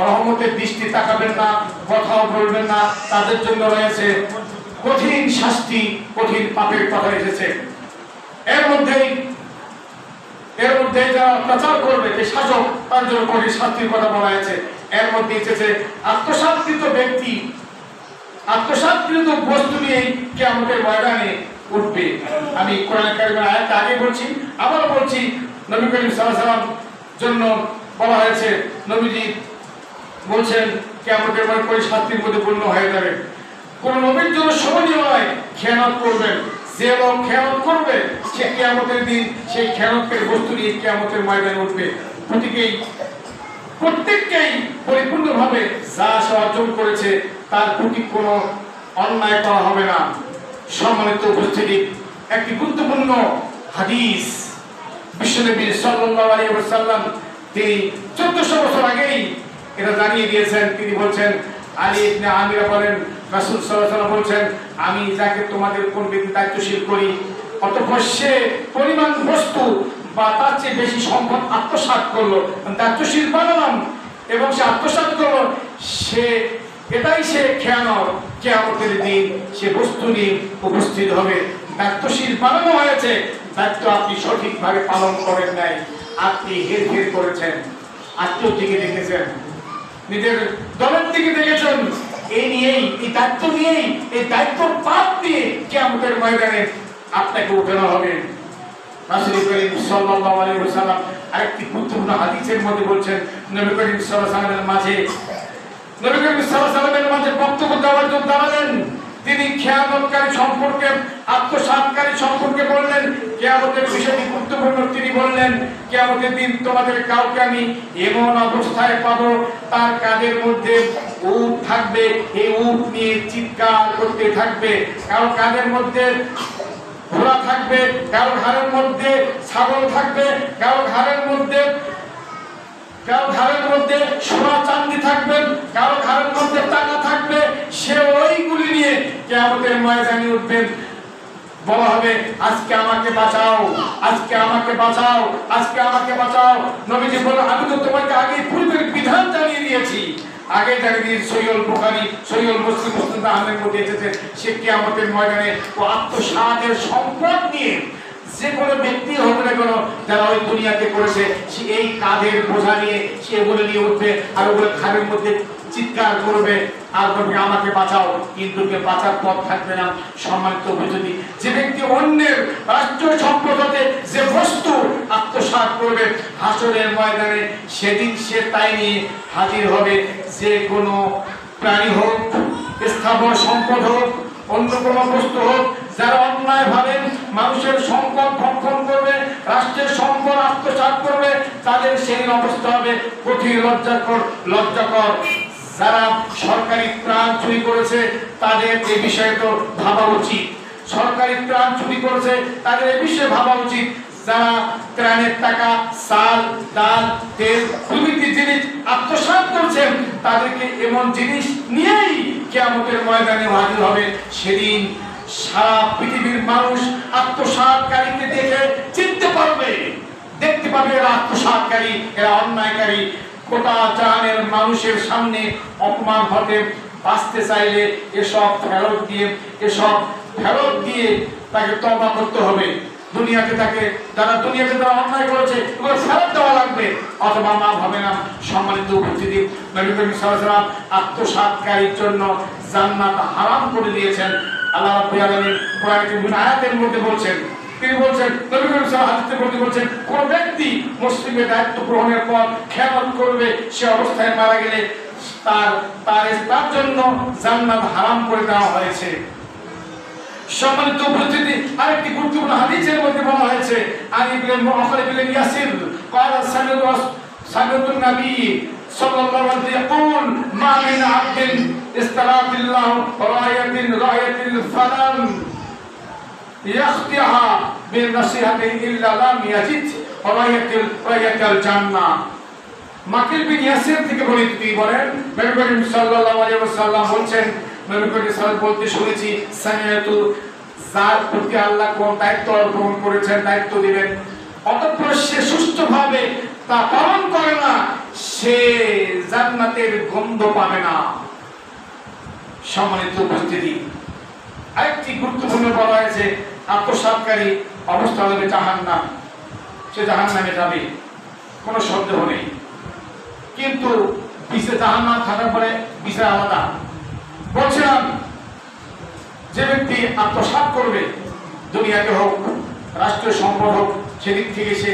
রহমতের দৃষ্টি তাকাবেন না, কথাও বলবেন না। তাদের জন্য রয়েছে কঠিন শাস্তি, কঠিন পাপের কথা এসেছে। এর মধ্যে যারা অত্যাচার করবে, যে শাসক, তার জন্য কঠিন শাস্তির কথা বলা হয়েছে। এর মধ্যে এসেছে আত্মসাৎকৃত ব্যক্তি, আত্মসাৎকৃত বস্তু নিয়ে কিয়ামতের ময়দানে উঠবে। আমি কোরআন কারীমের আয়াত আগে বলছি, আবার বলছি, নবী করিম সাল্লাল্লাহু আলাইহি ওয়াসাল্লাম জন্য বলা হয়েছে, নবীজি বলছেন কিয়ামতের ময়দানে শাস্তির মধ্যে পূর্ণ হয়ে যাবে। কোন নবীর জন্য শোভনীয় নয় খেয়ানত করবেন। যে লোক খেয়ানত করবে, সে কিয়ামতের দিন সেই খেয়ানতের বস্তু নিয়ে কিয়ামতের ময়দানে উঠবে। প্রত্যেককেই পরিপূর্ণভাবে যা সে অর্জন করেছে তার প্রতি কোনো অন্যায় করা হবে না। সম্মানিত উপস্থিতি, একটি গুরুত্বপূর্ণ হাদিস বিশ্বনবী সাল্লাল্লাহু আলাইহি ওয়াসাল্লাম তিনি 1400 বছর আগেই এটা জানিয়ে দিয়েছেন। তিনি বলছেন, আলী ইবনে আমিরা বলেন, রাসূল সাল্লাল্লাহু আলাইহি ওয়াসাল্লাম বলছেন, আমি যাকে তোমাদের কোন ব্যক্তি দায়িত্বশীল করি, অতঃপর সে পরিমাণ বস্তু বা তার চেয়ে বেশি সম্পদ আত্মসাৎ করলো, দায়িত্বশীল বানালাম এবং সে আত্মসাৎ করলো, এটাই সে খেয়ানত। কিয়ামতের দিন সে বস্তু নিয়ে উপস্থিত হবে। দায়িত্বশীল বানানো হয়েছে, দায়িত্ব আপনি সঠিকভাবে পালন করেন নাই, আপনি হেরফের করেছেন, আত্মীয় দিকে দেখেছেন, নিজের দলের দিকে দেখেছেন। এই দায়িত্ব নিয়েই, এই দায়িত্ব পাপ দিয়ে কিয়ামতের ময়দানে আপনাকে উঠানো হবে। রাসূল করিম সাল্লাল্লাহু আলাইহি ওয়াসাল্লাম আরেকটি গুরুত্বপূর্ণ হাদিসের মধ্যে বলছেন, নবী করিম সাল্লাল্লাহু আলাইহি ওয়াসাল্লামের মাঝে বক্তব্য দেওয়ার জন্য দাঁড়ালেন। তিনি খেয়ানতকারী সম্পর্কে, আত্মসাৎকারী সম্পর্কে বললেন। কিয়ামতের বিষয়টি গুরুত্বপূর্ণ। তিনি বললেন, কিয়ামতের দিন তোমাদের কাউকে আমি এমন অবস্থায় পাবো, তার কাঁধের মধ্যে উট থাকবে, এই উট নিয়ে চিৎকার করতে থাকবে। কারো কাঁধের মধ্যে ঘোড়া থাকবে, কারো ঘাড়ের মধ্যে ছাগল থাকবে, কারো ঘাড়ের মধ্যে সোনা চাঁদি থাকবে, কারো ঘাড়ের মধ্যে টাকা থাকবে। সে ওইগুলি নিয়ে কিয়ামতের ময়দানে উঠবেন। বলা হবে, আজকে আমাকে বাঁচাও, আজকে আমাকে বাঁচাও, আজকে আমাকে বাঁচাও। নবীজি বললেন, আমি তো তোমাকে আগে পূর্বের বিধান জানিয়ে দিয়েছি, আগে জানিয়ে দিয়ে সহিহুল বুখারী সহিহুল মুসলিম মুসলিম আহমেদের মধ্যে এসেছে সে কিয়ামতের ময়দানে ও আত্মসাতের সম্পদ নিয়ে যে কোনো ব্যক্তি হোক না কেন যারা ওই দুনিয়াতে করেছে সে এই কাঁধের বোঝা নিয়ে সে এগুলো নিয়ে উঠবে আর ওগুলো খালের মধ্যে চিৎকার করবে আর বলবে আমাকে বাঁচাও, কিন্তু বাঁচার পথ থাকবে না। সম্মানিত উপস্থিতি, যে ব্যক্তি অন্যের রাষ্ট্রীয় সম্পদ হতে যে বস্তু আত্মসাৎ করবে হাসরের ময়দানে সেদিন সে তাই নিয়ে হাজির হবে। যে কোনো প্রাণী হোক, স্থাবর সম্পদ হোক, অন্য কোনো বস্তু হোক, যারা অন্যায় ভাবে মানুষের সম্পদ ভক্ষণ করবে, রাষ্ট্রের সম্পদ আত্মসাৎ করবে, তাদের সেই অবস্থা হবে কঠিন লজ্জাকর। যারা সরকারি ত্রাণ চুরি করেছে তাদের এই বিষয়ে তো ভাবা উচিত। সরকারি ত্রাণ চুরি করেছে তাদের এই বিষয়ে ভাবা উচিত। যারা ত্রাণের টাকা, চাল, ডাল, তেল প্রভৃতি জিনিস আত্মসাৎ করছেন তাদেরকে এমন জিনিস নিয়েই কিয়ামতের ময়দানে হাজির হবে। সেদিন সারা পৃথিবীর মানুষ আত্মসাৎকারীকে দেখে চিনতে পারবে, দেখতে পাবে এরা আত্মসাৎকারী, এরা অন্যায়কারী। গোটা জাহানের মানুষের সামনে অপমান হতে বাঁচতে চাইলে এসব ফেরত দিয়ে তাকে তওবা করতে হবে। দুনিয়াতে যারা অন্যায় করেছে এগুলো ফেরত দেওয়া লাগবে, অথবা মাফ হবে না। সম্মানিত উপস্থিতি, নবী করিম সাল্লাল্লাহু আলাইহি ওয়াসাল্লাম আত্মসাৎকারীর জন্য জান্নাত হারাম করে দিয়েছেন। আল্লাহ রাব্বুল আলামিন কোরআনে বিভিন্ন আয়াতের মধ্যে বলছেন, তিনি বলছেন, নবী করিম সাল্লাল্লাহু আলাইহি ওয়াসাল্লাম বলছেন, কোন ব্যক্তি মুসলিমের দায়িত্ব গ্রহণের পর খেয়ানত করবে সে অবস্থায় মারা গেলে তার জন্য জান্নাত হারাম করে দেওয়া হয়েছে। সম্মানিত উপস্থিতি, আরেকটি গুরুত্বপূর্ণ হাদিসের মধ্যে বলা হয়েছে, আলী ইবনে ইয়াসির قال سمعت النبي صلى الله عليه وسلم يقول ما من عبد استراد الله راية الفلم يخطئها بالنصيحة إلا لم يجد راية الجنة। মাকিল বিন ইয়াসির থেকে বর্ণিত, তিনি বলেন নবী করিম সাল্লাল্লাহু আলাইহি ওয়াসাল্লাম বলেন, নবী করিম সাল্লাল্লাহু বলতে শুনেছি, সামিআতু, যার প্রতি আল্লাহ কোন দায়িত্ব অর্পণ করেছেন, দায়িত্ব দিবেন, অতঃপর সে সুষ্ঠুভাবে তা পালন করে না, সে জান্নাতের গন্ধ পাবে না। সম্মানিত উপস্থিতি, আরেকটি গুরুত্বপূর্ণ বলা হয়েছে, আত্মসাৎকারী অবস্থা হবে জাহান্নাম, সে জাহান্নামে যাবে, কোনো সন্দেহ নেই। কিন্তু বিচার জাহান্নাম থাকার পরে বিচার আলাদা। বলছিলাম, যে ব্যক্তি আত্মসাৎ করবে, দুনিয়াতে হোক, রাষ্ট্রীয় সম্পদ হোক, সেদিক থেকে সে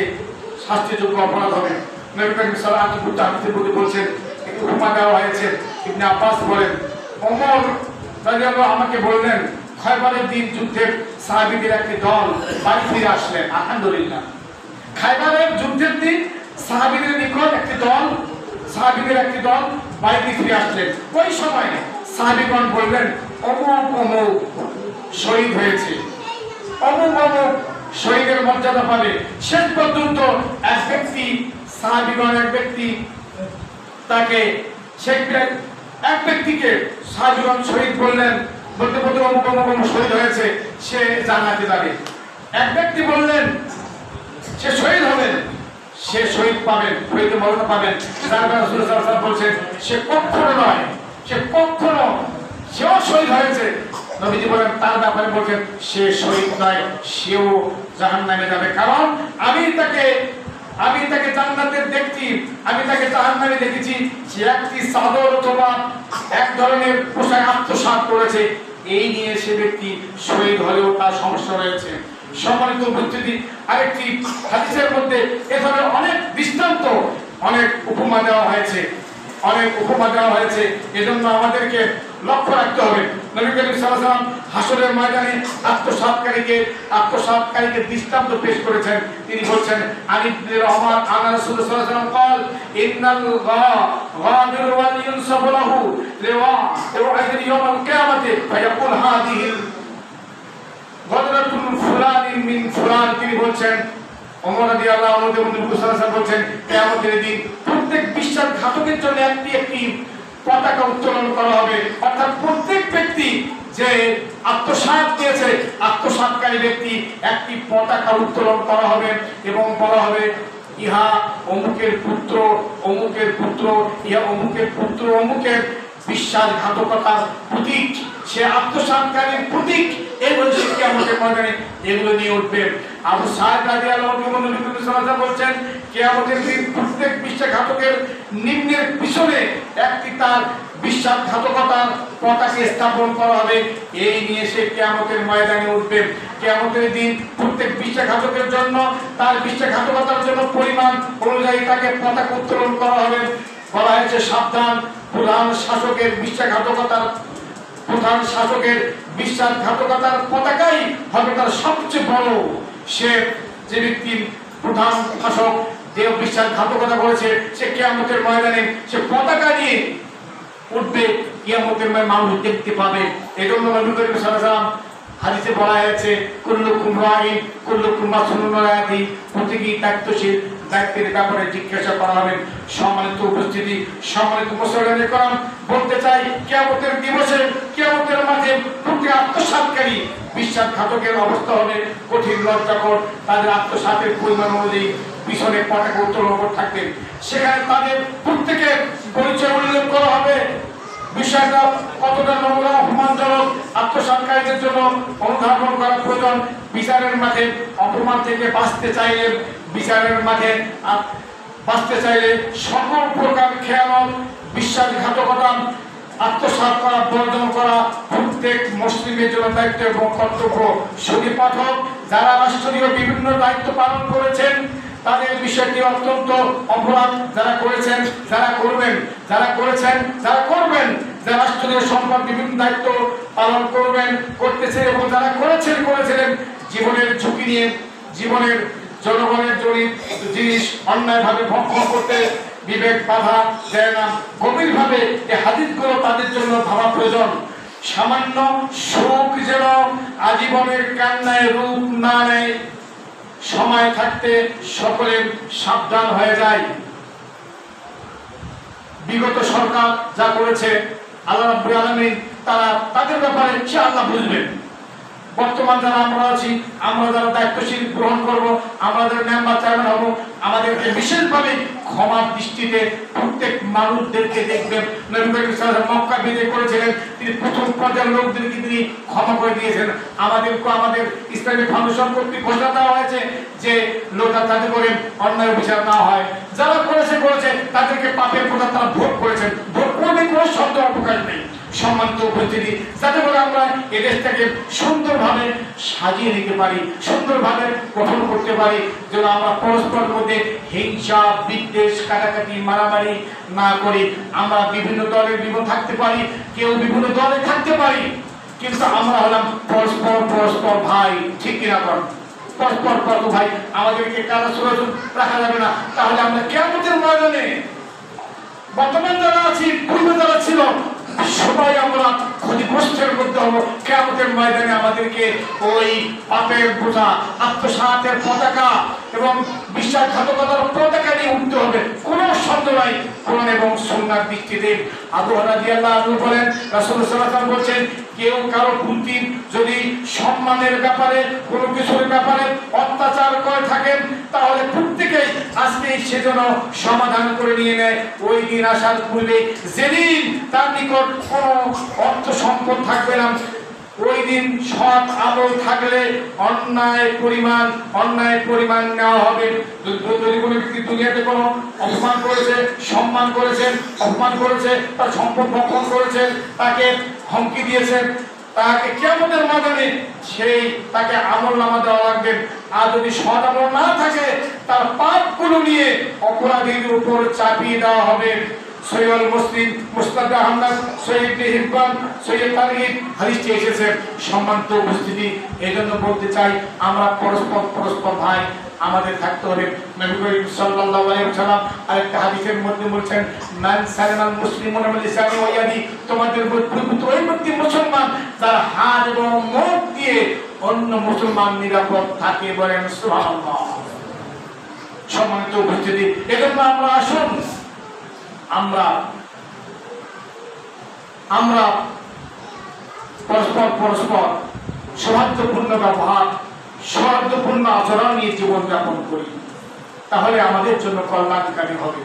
শাস্তিযোগ্য অপরাধ হবে। নবী করিম সাল্লাল্লাহু আলাইহি ওয়াসাল্লাম বলছেন, একটু উপমা দেওয়া হয়েছে। ইবনে আব্বাস বলেন, ওমর রাদিয়াল্লাহু আমাকে বললেন, খায়বারের দিন যুদ্ধের সাহাবীদের একটি দল বাড়ি ফিরে আসলেন। আলহামদুলিল্লাহ, খায়বারের যুদ্ধের দিন সাহাবীদের নিকট একটি দল বাড়ি ফিরে আসলেন। ওই সময় সাহাবীগণ বললেন, অমুক শহীদ হয়েছে, অমুক শহীদের মর্যাদা পাবে। শেষ পর্যন্ত এক ব্যক্তিকে সাহাবীগণ শহীদ বললেন, বলতে বলতে অমুক শহীদ হয়েছে, সে জান্নাতে যাবে। এক ব্যক্তি বললেন সে শহীদ হবেন, সে শহীদ পাবেন, শহীদের মর্যাদা পাবেন। রাসূলুল্লাহ সাল্লাল্লাহু আলাইহি ওয়াসাল্লাম বলছেন, সে কখনো নয়, সেও শহীদ হয়েছে। নবীজি বলেন, তার ব্যাপারে বলছেন, সে শহীদ নয়, সেও জাহান্নামে যাবে। কারণ আমি তাকে জান্নাতের দেখছি, আমি তাকে জাহান্নামে দেখেছি, সে একটি চাদর অথবা এক ধরনের পোশাক আত্মসাৎ করেছে। এই নিয়ে সে ব্যক্তি শহীদ হলেও তার সমস্যা রয়েছে। সম্মানিত উপস্থিতি, আরেকটি হাদিসের মধ্যে এ ধরনের অনেক দৃষ্টান্ত, অনেক উপমা দেওয়া হয়েছে। এজন্য আমাদেরকে লক্ষ্য রাখতে হবে। নবী করিম সাল্লাল্লাহু আলাইহি ওয়াসাল্লাম হাসরের ময়দানে আত্মসাৎকারীকে দৃষ্টান্ত পেশ করেছেন। তিনি বলছেন, আলী ইবনে ওমর আনা রাসূলুল্লাহ সাল্লাল্লাহু আলাইহি ওয়াসাল্লাম قال ইন্নাল গাদির ওয়া ইউনসাবু লাহু লিওয়া ইয়াউমাল কিয়ামাতি ফায়াকুল হাদিহি গদরাতুল ফুলানিন মিন ফুলান। তিনি বলছেন, ওমর রাদিয়াল্লাহু আনহু নবী সাল্লাল্লাহু আলাইহি ওয়াসাল্লাম বলছেন, কিয়ামতের দিন প্রত্যেক বিশ্বাসঘাতকের জন্য একটি পতাকা উত্তোলন করা হবে। অর্থাৎ প্রত্যেক ব্যক্তি যে আত্মসাৎ দিয়েছে, আত্মসাৎকারী ব্যক্তি, একটি পতাকা উত্তোলন করা হবে এবং বলা হবে ইহা অমুকের পুত্র, অমুকের পুত্র, ইহা অমুকের পুত্র, অমুকের বিশ্বাসঘাতকতার প্রতীক, সে আত্মসাৎকারীর প্রতীক, এগুলো সে কিয়ামতের ময়দানে এগুলো নিয়ে উঠবে। আবু সাঈদ রাদিয়াল্লাহু আনহু নবী করিম সাল্লাল্লাহু আলাইহি ওয়াসাল্লাম বলছেন, কিয়ামতের দিন প্রত্যেক বিশ্বাসঘাতকের নিম্নের পিছনে একটি তার বিশ্বাসঘাতকতার পতাকা স্থাপন করা হবে, এই নিয়ে সে কিয়ামতের ময়দানে উঠবে। কিয়ামতের দিন প্রত্যেক বিশ্বাসঘাতকের জন্য তার বিশ্বাসঘাতকতার জন্য পরিমাণ অনুযায়ী তাকে পতাকা উত্তোলন করা হবে। বলা হয়েছে সাবধান, প্রধান শাসকের বিশ্বাসঘাতকতার পতাকাই হবে তার সবচেয়ে বড়। সে যে ব্যক্তি প্রধান শাসক যে বিশ্বাসঘাতকতা করেছে, সে কিয়ামতের ময়দানে সে পতাকা নিয়ে উঠবে, কিয়ামতের মানুষ দেখতে পাবে। এজন্য নবী করিম সাল্লাল্লাহু আলাইহি ওয়াসাল্লাম হাদিসে বলা হয়েছে, কুল্লুকুম রাঈন কুল্লুকুম মাসউলুন আন রাইয়াতিহি, প্রত্যেকেই দায়িত্বশীল, দায়িত্বের ব্যাপারে জিজ্ঞাসা করা হবে। সম্মানিত উপস্থিতি, সম্মানিত মুসলমানে کرام, বলতে চাই কিয়ামতের দিবসে, কিয়ামতের মাঠে প্রতি আত্মসাৎকারী বিশ্বাসঘাতকের অবস্থা হবে কঠিন লজ্জাকর। তাদের আত্মসাতের পরিমাণ অনুযায়ী পিছনে পতাকা উত্তোলন করতে থাকবে। সেখানে তাদের প্রত্যেকের পরিচয় উল্লেখ করা হবে। বিষয়টা কতটা নোংরা, অপমানজনক, আত্মসাৎকারীদের জন্য অনুধাবন করা প্রয়োজন। বিচারের মাঠে অপমান থেকে বাঁচতে চাইলে সকল প্রকার খেয়ানত, বিশ্বাসঘাতকতা, আত্মসাৎ করা, বর্জন করা প্রত্যেক মুসলিমের জন্য দায়িত্ব এবং কর্তব্য। সুধী পাঠক, যারা রাষ্ট্রীয় বিভিন্ন দায়িত্ব পালন করেছেন তাদের বিষয়টি অত্যন্ত অপরাধ। যারা করেছেন, যারা করবেন, যারা রাষ্ট্রীয় সম্পদ বিভিন্ন দায়িত্ব পালন করতেছে এবং যারা করেছিলেন জীবনের ঝুঁকি নিয়ে, জীবনের জনগণের জিনিস অন্যায়ভাবে ভক্ষণ করতে বিবেক বাধা দেয় না। গভীরভাবে এই হাদিসগুলো তাদের জন্য ভাবা প্রয়োজন। সামান্য সুখ যেন আজীবনের কান্নায় রূপ না নেয়, সময় থাকতে সকলে সাবধান হয়ে যায়। বিগত সরকার যা করেছে, আল্লাহ রাব্বুল আলামিন তাদের ব্যাপারে ইনশাআল্লাহ বুঝবেন। বর্তমান যারা আমরা আছি, আমরা যারা দায়িত্বশীল গ্রহণ করব, আমাদের মেম্বার চেয়ারম্যান হব, আমাদেরকে বিশেষভাবে ক্ষমার দৃষ্টিতে প্রত্যেক মানুষদেরকে দেখবেন। নবী করিম সাল্লাল্লাহু আলাইহি ওয়াসাল্লাম মক্কা বিজয় করেছিলেন, তিনি প্রথম পর্যায়ের লোকদেরকে তিনি ক্ষমা করে দিয়েছেন। আমাদেরকে আমাদের ইসলামী ফাউন্ডেশন কর্তৃক ঘোষণা দেওয়া হয়েছে যে লোকটা যাতে করে অন্যায় বিচার না হয়। যারা করেছে তাদেরকে পাপের প্রধান তারা ভোগ করেছেন, ভোগ করবে কোনো শব্দ অবকাশ নেই। সম্মানিত উপস্থিতি, যাতে করে আমরা এই দেশটাকে সুন্দরভাবে সাজিয়ে নিতে পারি, সুন্দরভাবে গঠন করতে পারি, যেন আমরা পরস্পরের মধ্যে হিংসা, বিদ্বেষ, কাটাকাটি, মারামারি না করি। আমরা বিভিন্ন দলের থাকতে পারি, কেউ বিভিন্ন দলে থাকতে পারি, কিন্তু আমরা হলাম পরস্পর ভাই। ঠিক কিনা কর? পরস্পর ভাই, আমাদেরকে কারো সুরক্ষিত রাখা যাবে না। তাহলে আমরা কিয়ামতের ময়দানে বর্তমান যারা আছি, পূর্বে যারা ছিল, সবাই আমরা ক্ষতিগ্রস্তের মধ্যে হবো। কিয়ামতের ময়দানে আমাদেরকে ওই পাপের বোঝা, আত্মসাতের পতাকা এবং বিশ্বাসঘাতকতার পতাকা নিয়ে উঠতে হবে, কোনো সন্দেহ নাই কোরআন এবং সুন্নাহর দৃষ্টিতে। আবু হুরায়রা রাদিয়াল্লাহু আনহু বলেন, রাসূলুল্লাহ সাল্লাল্লাহু আলাইহি ওয়াসাল্লাম বলেন, কেউ কারো প্রতি যদি সম্মানের ব্যাপারে, কোনো কিছুর ব্যাপারে অত্যাচার করে থাকেন, তাহলে প্রত্যেকেই আজকে সেজন্য সমাধান করে নিয়ে নেয়। ওই দিন আসার পূর্বে, যেদিন তার নিকট কোনো অর্থ সম্পদ থাকবে না, ওই দিন সৎ আমল থাকলে অন্যায় পরিমাণ নেওয়া হবে। যদি কোনো ব্যক্তি দুনিয়াতে কোনো অপমান করেছে, সম্মান করেছেন, অপমান করেছে, তার সম্পদ ভক্ষণ করেছে, তাকে হুমকি দিয়েছে, তাকে কিয়ামতের ময়দানে তাকে আমলনামা দেওয়া লাগবে। আর যদি সৎ আমল না থাকে, তার পাপগুলো নিয়ে অপরাধীর উপর চাপিয়ে দেওয়া হবে। সহিহ মুসলিম, মুসনাদ আহমদ, সহিহ ইবনে হিব্বান, সহিহ তারগিব হাদিসটি এসেছে। সম্মানিত উপস্থিতি, এজন্য বলতে চাই আমরা পরস্পর ভাই আমাদের থাকতে হবে। নবী করিম সাল্লাল্লাহু আলাইহি ওয়াসাল্লাম আরেকটা হাদিসের মধ্যে বলেছেন, মান সালামাল মুসলিমুনা মিন লিসানি ওয়া ইয়াদি, তোমাদের মধ্যে ওই ব্যক্তি মুসলমান যার হাত এবং মুখ দিয়ে অন্য মুসলমান নিরাপদ থাকে, বলেন সুবহানাল্লাহ। সম্মানিত উপস্থিতি, এজন্য আমরা আসুন আমরা পরস্পর সৌহার্দ্যপূর্ণ ব্যবহার, সৌহার্দ্যপূর্ণ আচরণ নিয়ে জীবনযাপন করি। তাহলে আমাদের জন্য কল্যাণকারী হবে।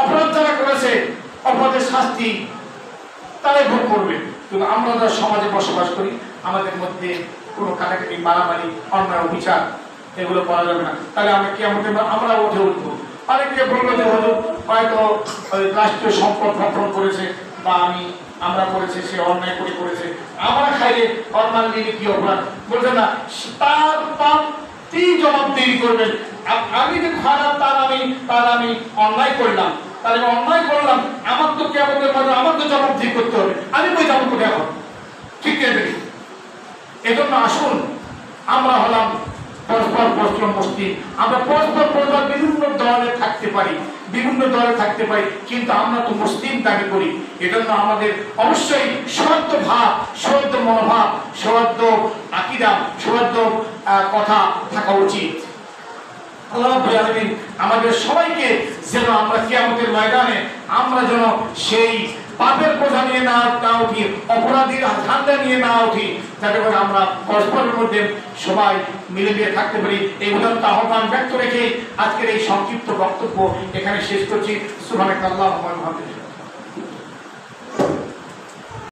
অপরাধ যারা করেছে অপরাধের শাস্তি তারাই ভোগ করবে। কিন্তু আমরা যারা সমাজে বসবাস করি আমাদের মধ্যে কোনো কাটাকাটি, মারামারি, অন্যায়, অবিচার এগুলো করা যাবে না। তাহলে আমরা কি আমরা উঠে উঠবো। অনেকে বলবো যে হয়তো রাষ্ট্রীয় সম্পদ ভক্ষণ করেছে বা আমরা করেছে, সে অন্যায় করেছে, আমরা খাইলে অন্যায় নিলে কি অপরাধ বলছে না, তার জবাবদিহি করবেন। আমি যে খারাপ তার আমি অন্যায় করলাম, তাহলে অন্যায় করলাম, আমার তো কেমতের মাঝে আমার তো জবাবদিহি করতে হবে, আমি বই যাবো কোথায় এখন, ঠিক আছে। এজন্য আসুন আমরা হলাম পরস্পর মুসলিম, আমরা পরস্পর বিভিন্ন দলে থাকতে পারি, কিন্তু আমরা তো মুসলিম দাবি করি। এজন্য আমাদের অবশ্যই সৌহার্দ্য ভাব, সৌহার্দ্য মনোভাব, সৌহার্দ্য আকীদা, সৌহার্দ্য কথা থাকা উচিত। আল্লাহ রাব্বুল আলামিন আমাদের সবাইকে যেন আমরা কিয়ামতের ময়দানে আমরা যেন সেই পাপের বোঝা নিয়ে না উঠি, অপরাধীর ধান্দা নিয়ে না উঠি, যাতে করে আমরা পরস্পরের মধ্যে সবাই মিলেমিশে থাকতে পারি। এই উদাত্ত আহ্বান ব্যক্ত রেখে আজকের এই সংক্ষিপ্ত বক্তব্য এখানে শেষ করছি। সুবহানাকাল্লাহুম্মা ওয়া বিহামদিকা।